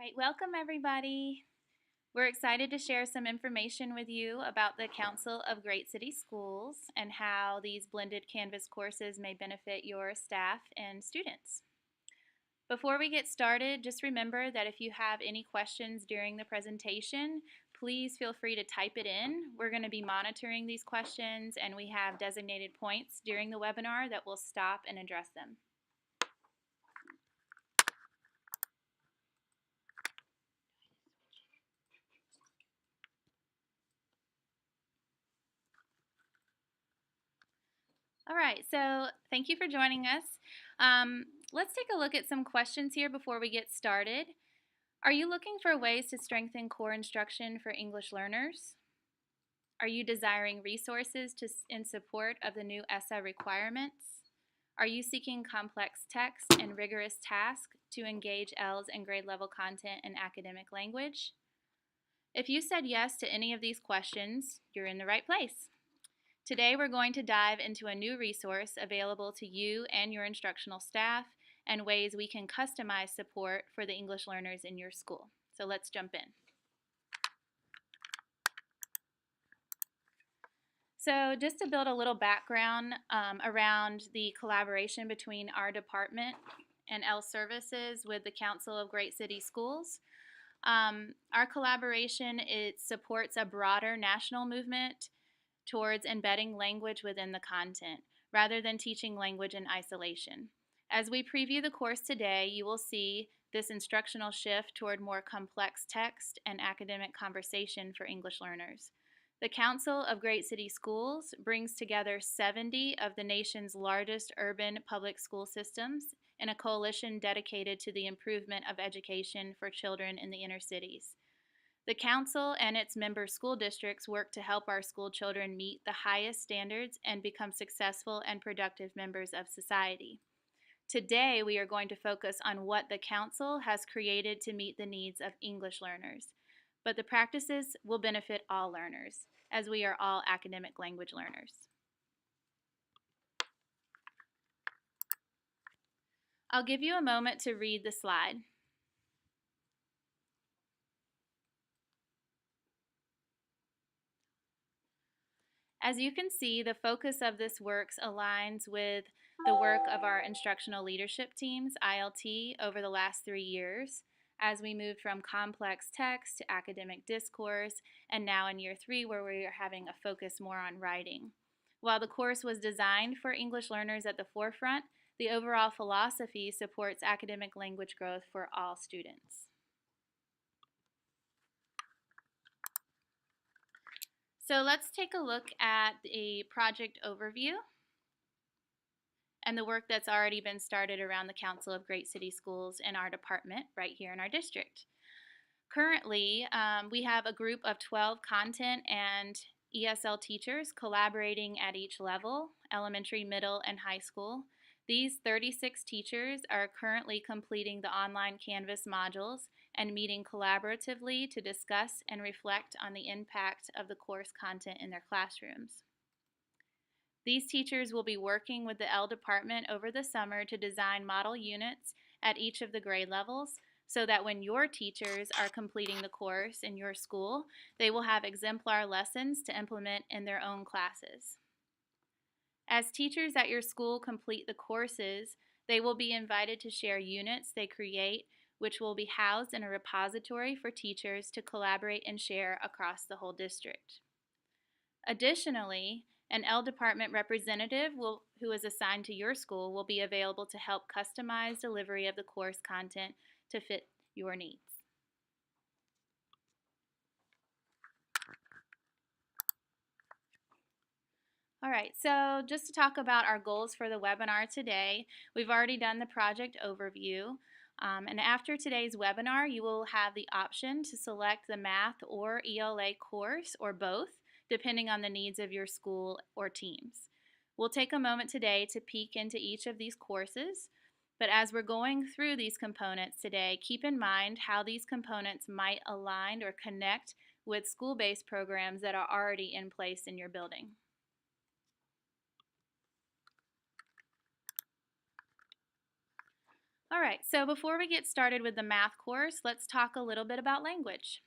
Right, welcome everybody. We're excited to share some information with you about the Council of Great City Schools and how these blended Canvas courses may benefit your staff and students. Before we get started, just remember that if you have any questions during the presentation, please feel free to type it in. We're going to be monitoring these questions and we have designated points during the webinar that will stop and address them. All right, so thank you for joining us. Let's take a look at some questions here before we get started. Are you looking for ways to strengthen core instruction for English learners? Are you desiring resources in support of the new ESSA requirements? Are you seeking complex text and rigorous tasks to engage ELs and grade level content in academic language? If you said yes to any of these questions, you're in the right place. Today we're going to dive into a new resource available to you and your instructional staff and ways we can customize support for the English learners in your school. So let's jump in. So just to build a little background around the collaboration between our department and EL Services with the Council of Great City Schools. Our collaboration, it supports a broader national movement towards embedding language within the content, rather than teaching language in isolation. As we preview the course today, you will see this instructional shift toward more complex text and academic conversation for English learners. The Council of Great City Schools brings together 70 of the nation's largest urban public school systems in a coalition dedicated to the improvement of education for children in the inner cities. The Council and its member school districts work to help our school children meet the highest standards and become successful and productive members of society. Today, we are going to focus on what the Council has created to meet the needs of English learners, but the practices will benefit all learners, as we are all academic language learners. I'll give you a moment to read the slide. As you can see, the focus of this work aligns with the work of our instructional leadership teams, ILT, over the last 3 years, as we moved from complex text to academic discourse, and now in year 3 where we are having a focus more on writing. While the course was designed for English learners at the forefront, the overall philosophy supports academic language growth for all students. So let's take a look at the project overview and the work that's already been started around the Council of Great City Schools in our department right here in our district. Currently, we have a group of 12 content and ESL teachers collaborating at each level, elementary, middle, and high school. These 36 teachers are currently completing the online Canvas modules and meeting collaboratively to discuss and reflect on the impact of the course content in their classrooms. These teachers will be working with the EL department over the summer to design model units at each of the grade levels so that when your teachers are completing the course in your school, they will have exemplar lessons to implement in their own classes. As teachers at your school complete the courses, they will be invited to share units they create, which will be housed in a repository for teachers to collaborate and share across the whole district. Additionally, an EL department representative who is assigned to your school will be available to help customize delivery of the course content to fit your needs. All right, so just to talk about our goals for the webinar today, we've already done the project overview. And after today's webinar, you will have the option to select the math or ELA course or both, depending on the needs of your school or teams. We'll take a moment today to peek into each of these courses, but as we're going through these components today, keep in mind how these components might align or connect with school-based programs that are already in place in your building. All right, so before we get started with the math course, let's talk a little bit about language.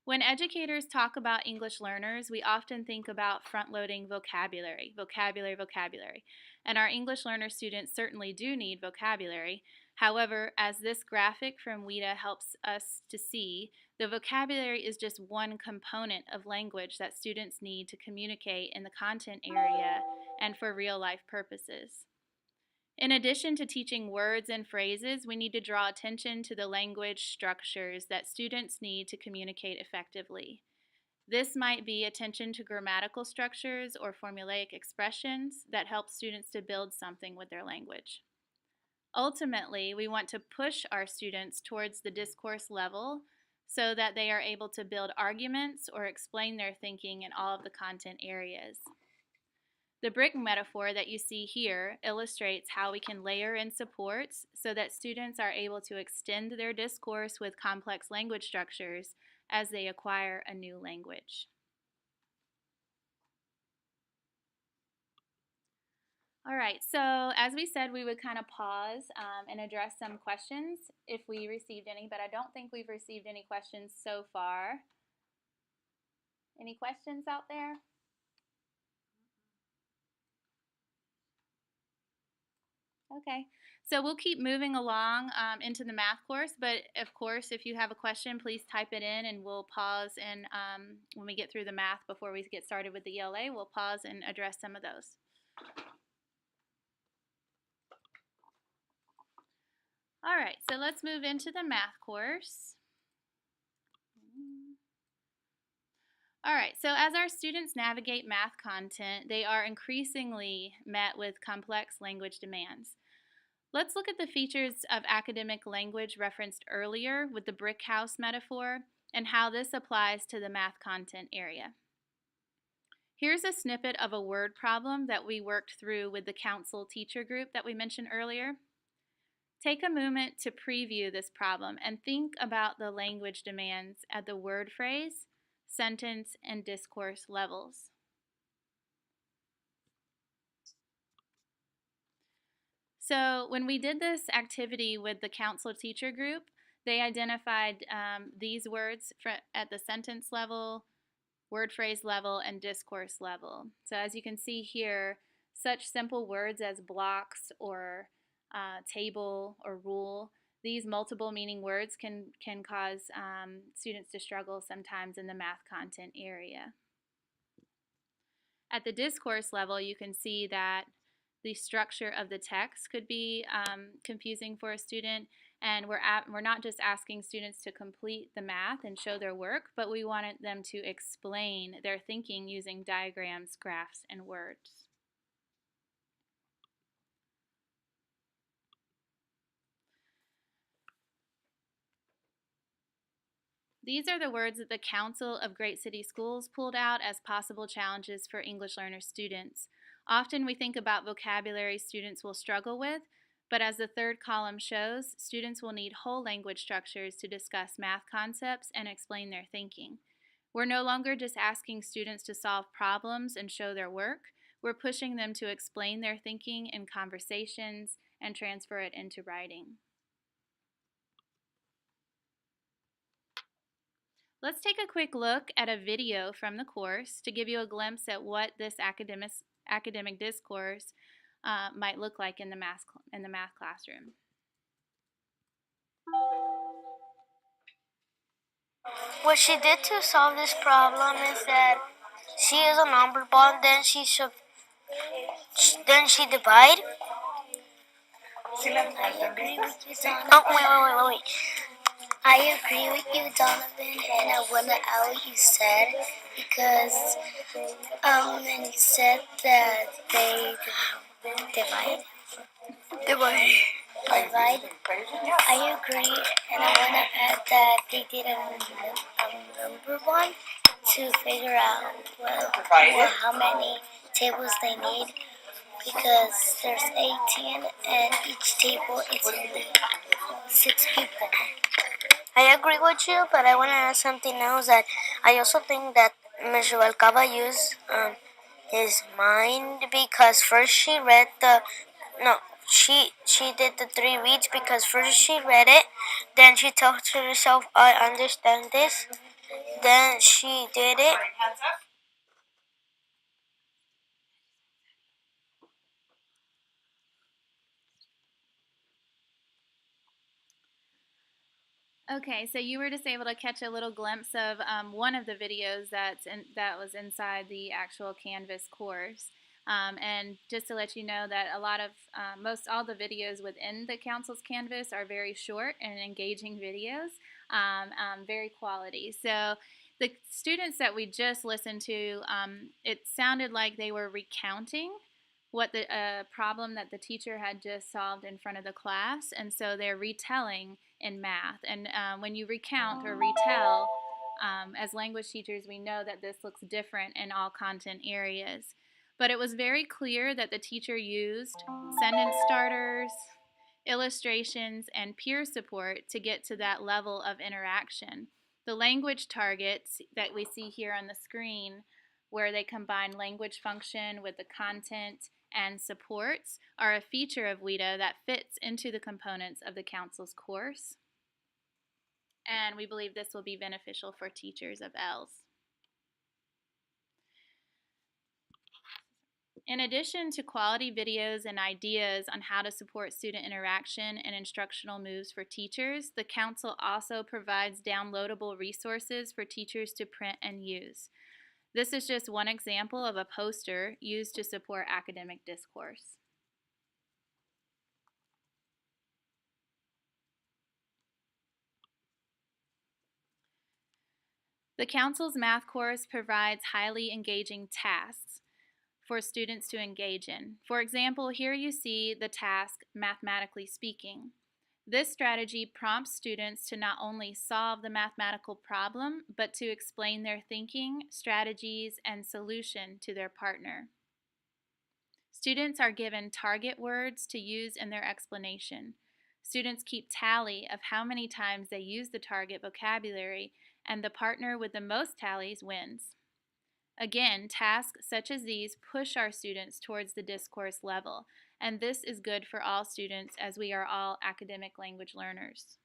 When educators talk about English learners, we often think about front-loading vocabulary, vocabulary, vocabulary. And our English learner students certainly do need vocabulary. However, as this graphic from WIDA helps us to see, the vocabulary is just one component of language that students need to communicate in the content area and for real-life purposes. In addition to teaching words and phrases, we need to draw attention to the language structures that students need to communicate effectively. This might be attention to grammatical structures or formulaic expressions that help students to build something with their language. Ultimately, we want to push our students towards the discourse level so that they are able to build arguments or explain their thinking in all of the content areas. The brick metaphor that you see here illustrates how we can layer in supports so that students are able to extend their discourse with complex language structures as they acquire a new language. All right, so as we said, we would kind of pause and address some questions if we received any, but I don't think we've received any questions so far. Any questions out there? Okay, so we'll keep moving along into the math course, but of course, if you have a question, please type it in and we'll pause and when we get through the math before we get started with the ELA, we'll pause and address some of those. All right, so let's move into the math course. All right, so as our students navigate math content, they are increasingly met with complex language demands. Let's look at the features of academic language referenced earlier with the brick house metaphor and how this applies to the math content area. Here's a snippet of a word problem that we worked through with the council teacher group that we mentioned earlier. Take a moment to preview this problem and think about the language demands at the word phrase, sentence, and discourse levels. So when we did this activity with the council teacher group, they identified these words at the sentence level, word phrase level, and discourse level. So as you can see here, such simple words as blocks or table or rule, these multiple meaning words can cause students to struggle sometimes in the math content area. At the discourse level, you can see that the structure of the text could be confusing for a student, and we're not just asking students to complete the math and show their work, but we wanted them to explain their thinking using diagrams, graphs, and words. These are the words that the Council of Great City Schools pulled out as possible challenges for English learner students. Often we think about vocabulary students will struggle with, but as the third column shows, students will need whole language structures to discuss math concepts and explain their thinking. We're no longer just asking students to solve problems and show their work. We're pushing them to explain their thinking in conversations and transfer it into writing. Let's take a quick look at a video from the course to give you a glimpse at what this academic discourse might look like in the math classroom. What she did to solve this problem is that she is a number bond, then she divide. I agree with you, Donovan. Oh, wait. I agree with you, Donovan, and I want to add what you said because when you said that they divide. I agree, and I want to add that they did a number one to figure out how many tables they need because there's 18 and each table is only 6 people. I agree with you, but I want to add something else that I also think that Mr. Alcaba used his mind because first she did the 3 reads because first she read it, then she told herself, I understand this. Then she did it. Okay, so you were just able to catch a little glimpse of one of the videos that was inside the actual Canvas course. And just to let you know that a lot of most all the videos within the council's Canvas are very short and engaging videos, very quality. So the students that we just listened to, it sounded like they were recounting what the problem that the teacher had just solved in front of the class, and so they're retelling in math. And when you recount or retell, as language teachers, we know that this looks different in all content areas. But it was very clear that the teacher used sentence starters, illustrations, and peer support to get to that level of interaction. The language targets that we see here on the screen, where they combine language function with the content and supports, are a feature of WIDA that fits into the components of the Council's course. And we believe this will be beneficial for teachers of ELS. In addition to quality videos and ideas on how to support student interaction and instructional moves for teachers, the Council also provides downloadable resources for teachers to print and use. This is just one example of a poster used to support academic discourse. The Council's math course provides highly engaging tasks for students to engage in. For example, here you see the task, mathematically speaking. This strategy prompts students to not only solve the mathematical problem, but to explain their thinking, strategies, and solution to their partner. Students are given target words to use in their explanation. Students keep tally of how many times they use the target vocabulary, and the partner with the most tallies wins. Again, tasks such as these push our students towards the discourse level, and this is good for all students as we are all academic language learners.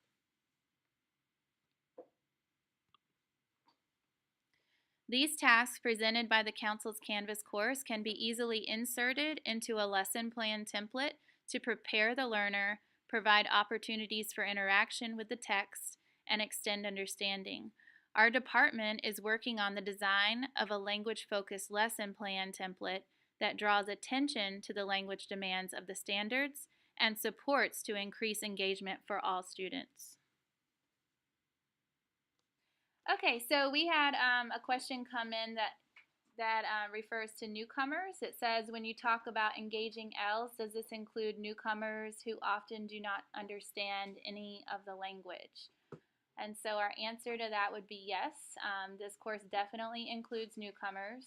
These tasks presented by the Council's Canvas course can be easily inserted into a lesson plan template to prepare the learner, provide opportunities for interaction with the text, and extend understanding. Our department is working on the design of a language-focused lesson plan template that draws attention to the language demands of the standards and supports to increase engagement for all students. Okay, so we had a question come in that refers to newcomers. It says, when you talk about engaging ELS, does this include newcomers who often do not understand any of the language? And so our answer to that would be yes. This course definitely includes newcomers.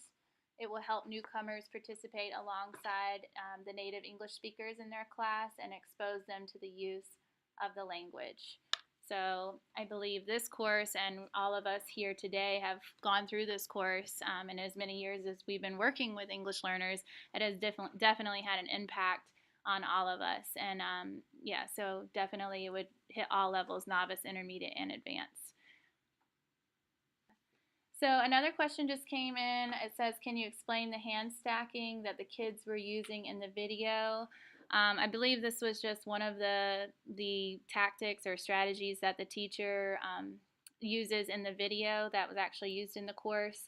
It will help newcomers participate alongside the native English speakers in their class and expose them to the use of the language. So I believe this course and all of us here today have gone through this course, and as many years as we've been working with English learners, it has definitely had an impact on all of us. And yeah, so definitely it would hit all levels, novice, intermediate, and advanced. So another question just came in. It says, can you explain the hand stacking that the kids were using in the video? I believe this was just one of the tactics or strategies that the teacher uses in the video that was actually used in the course,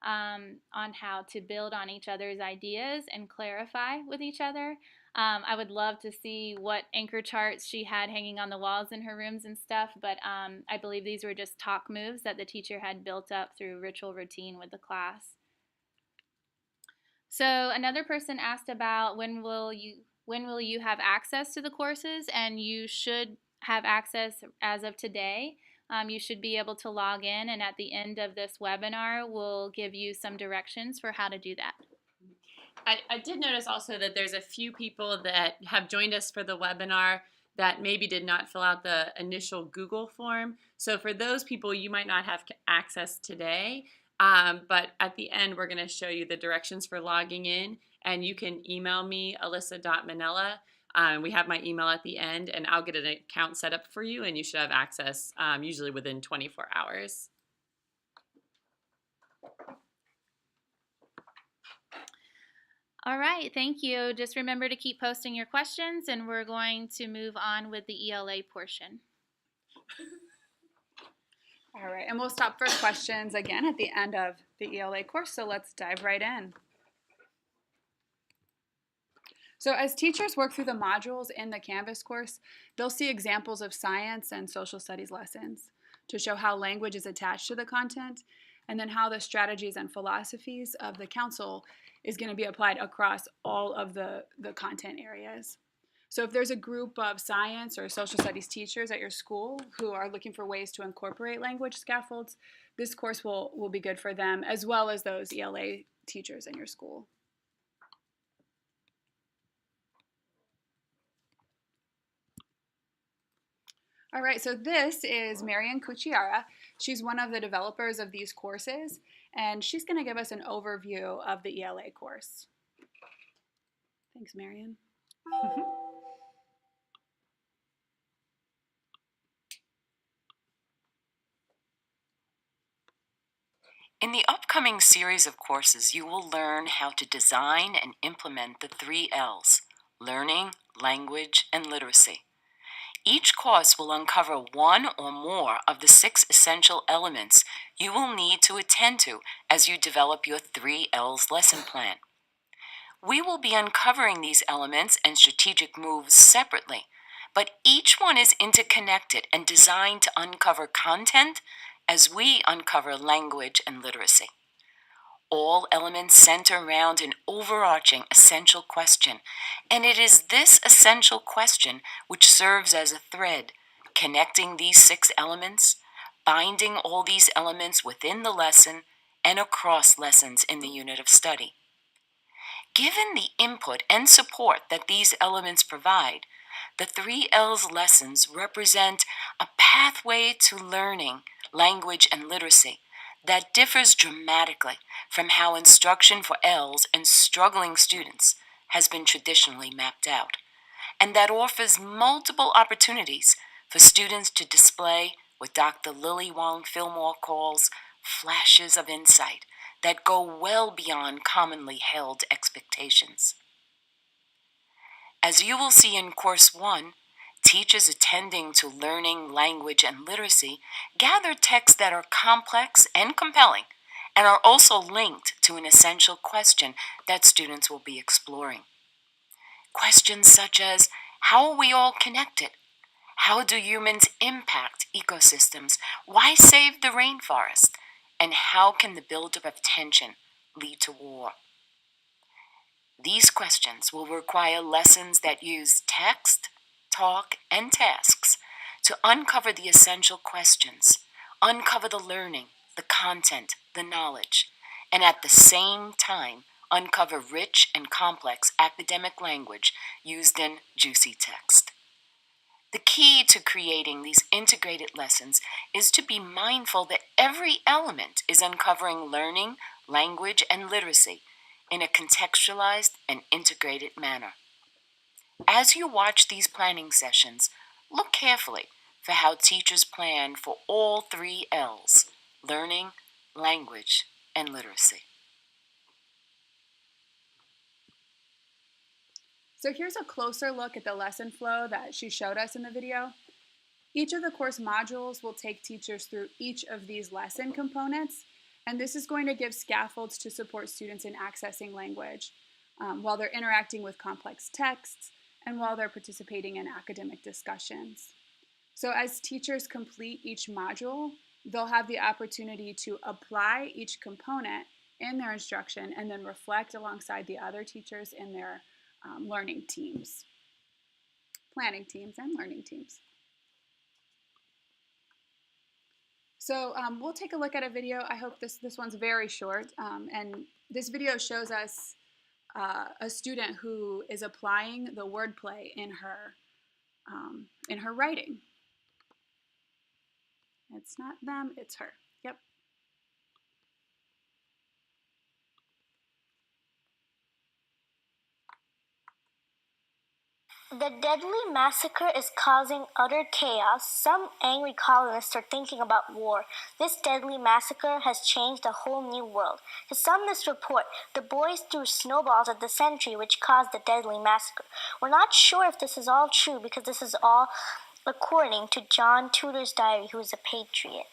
on how to build on each other's ideas and clarify with each other. I would love to see what anchor charts she had hanging on the walls in her rooms and stuff, but I believe these were just talk moves that the teacher had built up through ritual routine with the class. So another person asked about when will you have access to the courses, and you should have access as of today. You should be able to log in, and at the end of this webinar, we'll give you some directions for how to do that. I did notice also that there's a few people that have joined us for the webinar that maybe did not fill out the initial Google form. So for those people, you might not have access today, but at the end, we're going to show you the directions for logging in, and you can email me, alyssa.manella, We have my email at the end, and I'll get an account set up for you, and you should have access usually within 24 hours. All right, thank you. Just remember to keep posting your questions, and we're going to move on with the ELA portion. All right, and we'll stop for questions again at the end of the ELA course, so let's dive right in. So as teachers work through the modules in the Canvas course, they'll see examples of science and social studies lessons to show how language is attached to the content, and then how the strategies and philosophies of the council is going to be applied across all of the content areas. So if there's a group of science or social studies teachers at your school who are looking for ways to incorporate language scaffolds, this course will be good for them, as well as those ELA teachers in your school. All right, so this is Marian Cucciara. She's one of the developers of these courses, and she's going to give us an overview of the ELA course. Thanks, Marian. In the upcoming series of courses, you will learn how to design and implement the 3 L's: learning, language, and literacy. Each course will uncover one or more of the 6 essential elements you will need to attend to as you develop your 3 L's lesson plan. We will be uncovering these elements and strategic moves separately, but each one is interconnected and designed to uncover content as we uncover language and literacy. All elements center around an overarching essential question, and it is this essential question which serves as a thread connecting these 6 elements, binding all these elements within the lesson and across lessons in the unit of study. Given the input and support that these elements provide, the 3 L's lessons represent a pathway to learning, language, and literacy that differs dramatically from how instruction for L's and struggling students has been traditionally mapped out, and that offers multiple opportunities for students to display what Dr. Lily Wong Fillmore calls flashes of insight that go well beyond commonly held expectations. As you will see in Course 1, teachers attending to learning, language, and literacy gather texts that are complex and compelling and are also linked to an essential question that students will be exploring. Questions such as, how are we all connected? How do humans impact ecosystems? Why save the rainforest? And how can the buildup of tension lead to war? These questions will require lessons that use text, talk, and tasks to uncover the essential questions, uncover the learning, the content, the knowledge, and at the same time uncover rich and complex academic language used in juicy text. The key to creating these integrated lessons is to be mindful that every element is uncovering learning, language, and literacy in a contextualized and integrated manner. As you watch these planning sessions, look carefully for how teachers plan for all 3 L's: learning, language, and literacy. So here's a closer look at the lesson flow that she showed us in the video. Each of the course modules will take teachers through each of these lesson components, and this is going to give scaffolds to support students in accessing language while they're interacting with complex texts and while they're participating in academic discussions. So as teachers complete each module, they'll have the opportunity to apply each component in their instruction and then reflect alongside the other teachers in their learning teams, planning teams, and learning teams. So we'll take a look at a video. I hope this one's very short, and this video shows us a student who is applying the wordplay in her writing. It's not them, it's her. Yep. The deadly massacre is causing utter chaos. Some angry colonists are thinking about war. This deadly massacre has changed a whole new world. To sum this report, the boys threw snowballs at the sentry which caused the deadly massacre. We're not sure if this is all true because this is all according to John Tudor's diary, who is a patriot.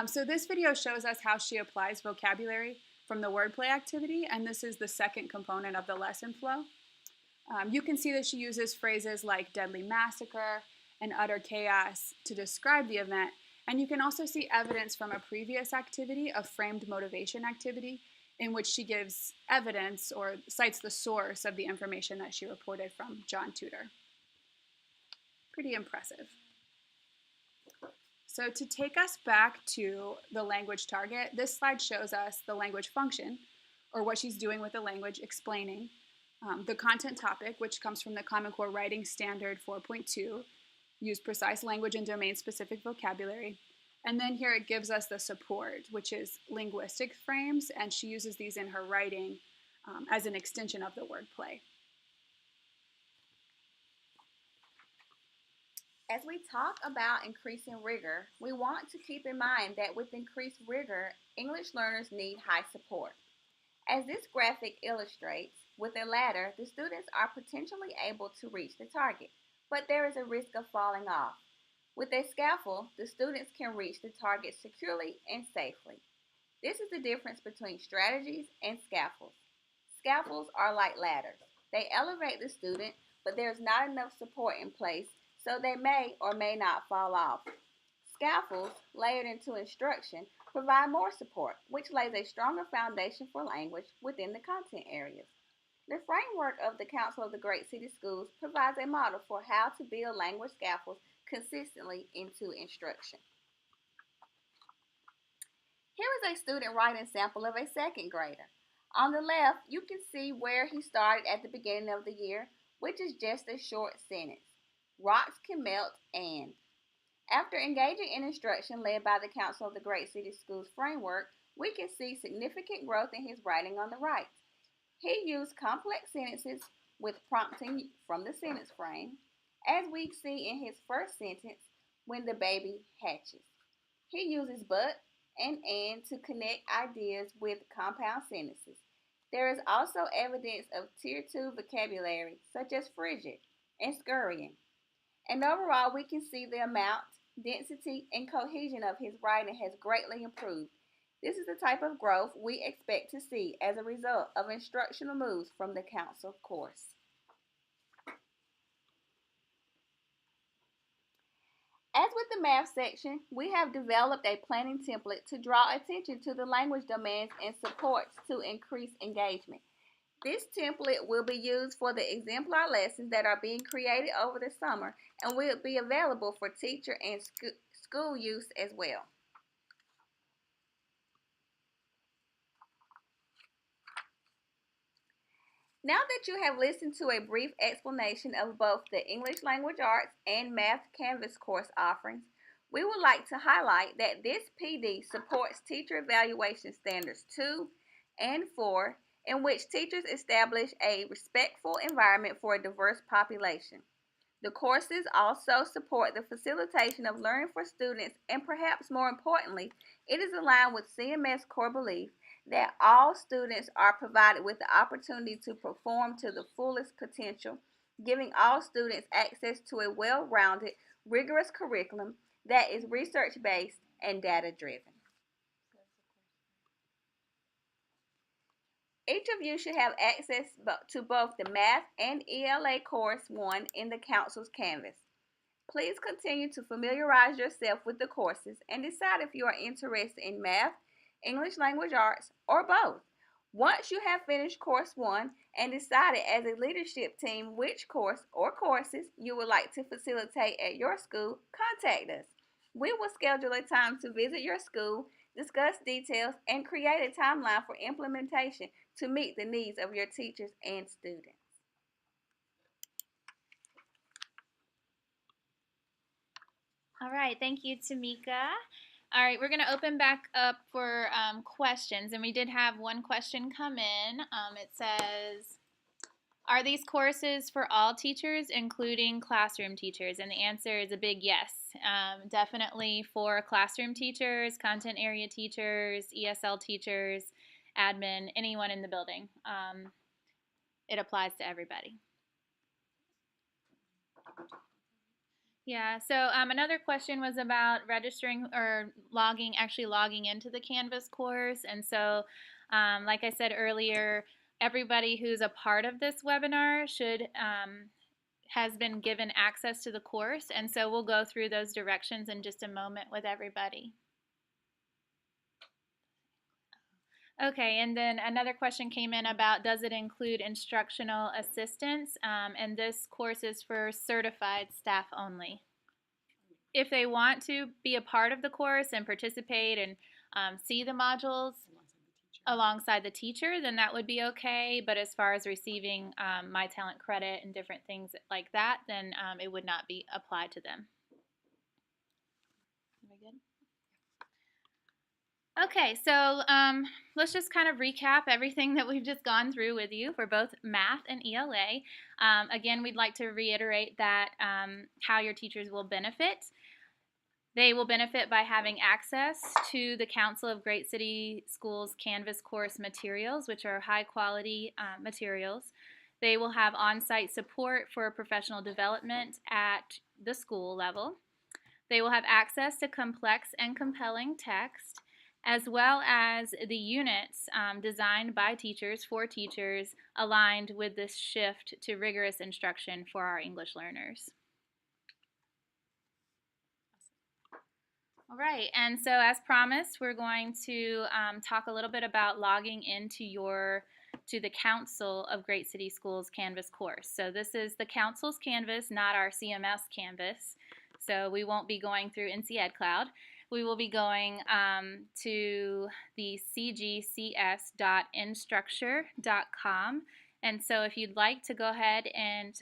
So this video shows us how she applies vocabulary from the wordplay activity, and this is the second component of the lesson flow. You can see that she uses phrases like deadly massacre and utter chaos to describe the event, and you can also see evidence from a previous activity, a framed motivation activity, in which she gives evidence or cites the source of the information that she reported from John Tudor. Pretty impressive. So to take us back to the language target, this slide shows us the language function, or what she's doing with the language, explaining. The content topic, which comes from the Common Core Writing Standard 4.2, use precise language and domain-specific vocabulary. And then here it gives us the support, which is linguistic frames, and she uses these in her writing as an extension of the wordplay. As we talk about increasing rigor, we want to keep in mind that with increased rigor, English learners need high support. As this graphic illustrates, with a ladder, the students are potentially able to reach the target, but there is a risk of falling off. With a scaffold, the students can reach the target securely and safely. This is the difference between strategies and scaffolds. Scaffolds are like ladders. They elevate the student, but there is not enough support in place, so they may or may not fall off. Scaffolds, layered into instruction, provide more support, which lays a stronger foundation for language within the content areas. The framework of the Council of the Great City Schools provides a model for how to build language scaffolds consistently into instruction. Here is a student writing sample of a second grader. On the left, you can see where he started at the beginning of the year, which is just a short sentence. Rocks can melt and. After engaging in instruction led by the Council of the Great City Schools framework, we can see significant growth in his writing on the right. He used complex sentences with prompting from the sentence frame, as we see in his first sentence, when the baby hatches. He uses but and to connect ideas with compound sentences. There is also evidence of Tier 2 vocabulary, such as frigid and scurrying. And overall, we can see the amount, density, and cohesion of his writing has greatly improved. This is the type of growth we expect to see as a result of instructional moves from the Council course. As with the math section, we have developed a planning template to draw attention to the language domains and supports to increase engagement. This template will be used for the exemplar lessons that are being created over the summer and will be available for teacher and school use as well. Now that you have listened to a brief explanation of both the English Language Arts and Math Canvas course offerings, we would like to highlight that this PD supports Teacher Evaluation Standards 2 and 4, in which teachers establish a respectful environment for a diverse population. The courses also support the facilitation of learning for students, and perhaps more importantly, it is aligned with CMS core belief that all students are provided with the opportunity to perform to the fullest potential, giving all students access to a well-rounded, rigorous curriculum that is research-based and data-driven. Each of you should have access to both the Math and ELA Course 1 in the Council's Canvas. Please continue to familiarize yourself with the courses and decide if you are interested in Math, English Language Arts, or both. Once you have finished Course 1 and decided as a leadership team which course or courses you would like to facilitate at your school, contact us. We will schedule a time to visit your school, discuss details, and create a timeline for implementation to meet the needs of your teachers and students. All right, thank you, Tamika. All right, we're going to open back up for questions, and we did have one question come in. It says, Are these courses for all teachers, including classroom teachers? And the answer is a big yes. Definitely for classroom teachers, content area teachers, ESL teachers, admin, anyone in the building. It applies to everybody. Yeah, so another question was about registering or actually logging into the Canvas course. And so, like I said earlier, everybody who's a part of this webinar has been given access to the course. And so we'll go through those directions in just a moment with everybody. Okay, and then another question came in about, does it include instructional assistance? And this course is for certified staff only. If they want to be a part of the course and participate and see the modules alongside the teacher, then that would be okay. But as far as receiving My Talent credit and different things like that, then it would not be applied to them. Am I good? Okay, so let's just kind of recap everything that we've just gone through with you for both math and ELA. Again, we'd like to reiterate that how your teachers will benefit. They will benefit by having access to the Council of Great City Schools Canvas course materials, which are high quality materials. They will have on-site support for professional development at the school level. They will have access to complex and compelling text, as well as the units designed by teachers for teachers aligned with this shift to rigorous instruction for our English learners. All right, and so as promised, we're going to talk a little bit about logging into the Council of Great City Schools Canvas course. So this is the Council's Canvas, not our CMS Canvas. So we won't be going through NC Ed Cloud. We will be going to the cgcs.instructure.com. And so if you'd like to go ahead and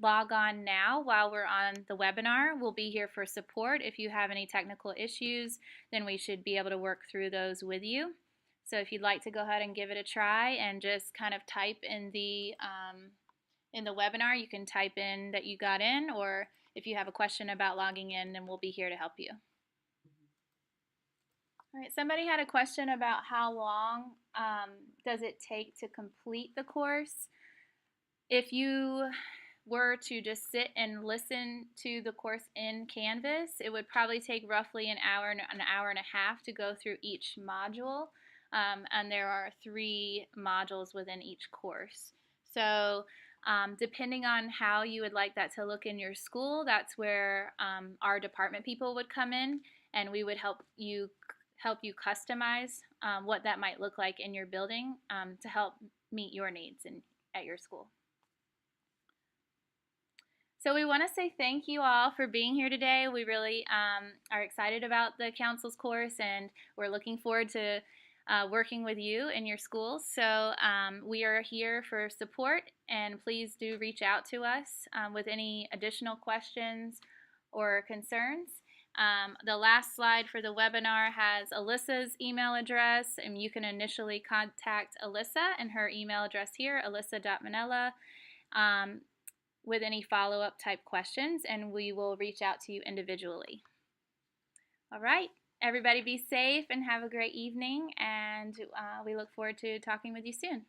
log on now while we're on the webinar, we'll be here for support. If you have any technical issues, then we should be able to work through those with you. So if you'd like to go ahead and give it a try and just kind of type in the webinar, you can type in that you got in, or if you have a question about logging in, then we'll be here to help you. All right, somebody had a question about how long does it take to complete the course. If you were to just sit and listen to the course in Canvas, it would probably take roughly an hour and a half to go through each module. And there are 3 modules within each course. So depending on how you would like that to look in your school, that's where our department people would come in, and we would help you customize what that might look like in your building to help meet your needs at your school. So we want to say thank you all for being here today. We really are excited about the council's course, and we're looking forward to working with you in your schools. So we are here for support, and please do reach out to us with any additional questions or concerns. The last slide for the webinar has Alyssa's email address, and you can initially contact Alyssa, and her email address here, alyssa.manella, with any follow-up type questions, and we will reach out to you individually. All right, everybody be safe and have a great evening, and we look forward to talking with you soon.